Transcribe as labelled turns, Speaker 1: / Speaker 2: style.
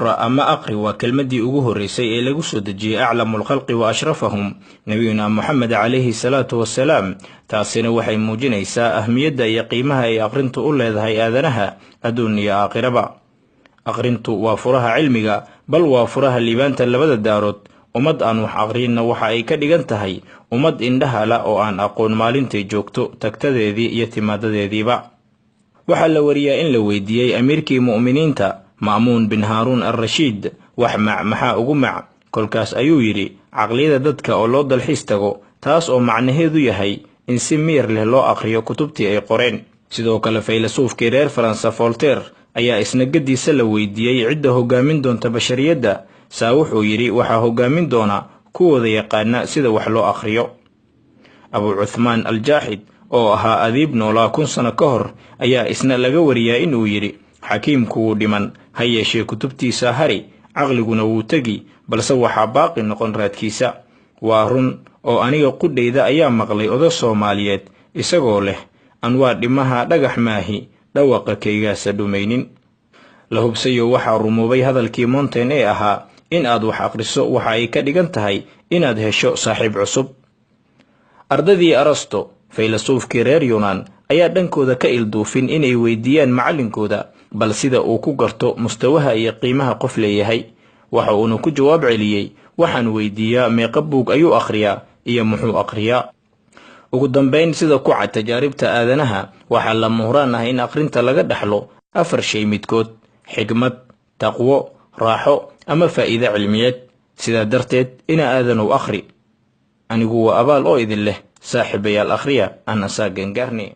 Speaker 1: اقرأ أما أقري وكلمتي أجوه الرسي إلى جسد جي أعلم الخلق وأشرفهم نبينا محمد عليه الصلاة والسلام تاسين وحي موجينيسا أهمية يقيمها أي أقرنت أولا ذهي آذنها الدنيا آخربا أقرنت وافرها علمك بل وافرها الليبانتا لبدا دارت ومد أن وح أقرين وحا أي كدغنتهي ومد إندها لا أو أن أقول مالنتي جوكتو تكتدي ذي يتماد ذي با وحا لوريا إن لويديي أميركي مؤمنين تا مأمون بن هارون الرشيد وحمع محا أقمع كل كاس أيو يري عقلية ددك أو لود الحيستغو تاس أو معنهيدو يهي إن سمير له لو أقريو كتبتي أي قرين سيدوك لفيلسوف كيرير فرنسا فولتير أيا إسنقدي سلويديي عده هقامين دون تبشريدا ساوحو يري وحا هقامين دونا كو ذي يقانا سيدا وحلو أقريو أبو عثمان الجاحد oo ahaa adiib noolaa 1000 sano ka hor ayaa isna laga wariyaa inuu yiri xakiimku dhiman ha yeeshee kutubtiisa hari aqliguna wuu tagi balse waxa baaqi noqon raadkiisa waa run oo aniga qudheyda ayaa maqlay odo Soomaaliyeed isagoo leh an waa dhimaha dhagax maahi dhawaqa kaygaasa dhumaynin la hubsayo waxa rumoobay hadalkii Montaigne ee ahaa in aad wax aqriso waxa ay ka dhigan tahay inaad hesho saaxiib cusub ardadii Arasto فيلسوفكي reer Yunan ayaa dhankooda ka ilduufin inay weydiiyaan macallinkooda bal sida uu ku garto mustawaha iyo qiimaha qof leeyahay waxa uu ku jawaab celiyay waxaan weydiiyaa meeqa buug ayuu akhriyaa iyo muxuu akhriyaa ugu dambeyn sida ku cad tajaaribta aadanaha waxa la muhraan ah in akhrinta laga dhaxlo 4 shay midkood xigmad taqwo raaxo ama faa'iido cilmiyeed sida darteed ina aadanu akhri anigu waa abaal oo idin leh صاحبي الأخرية أنا ساقن قرني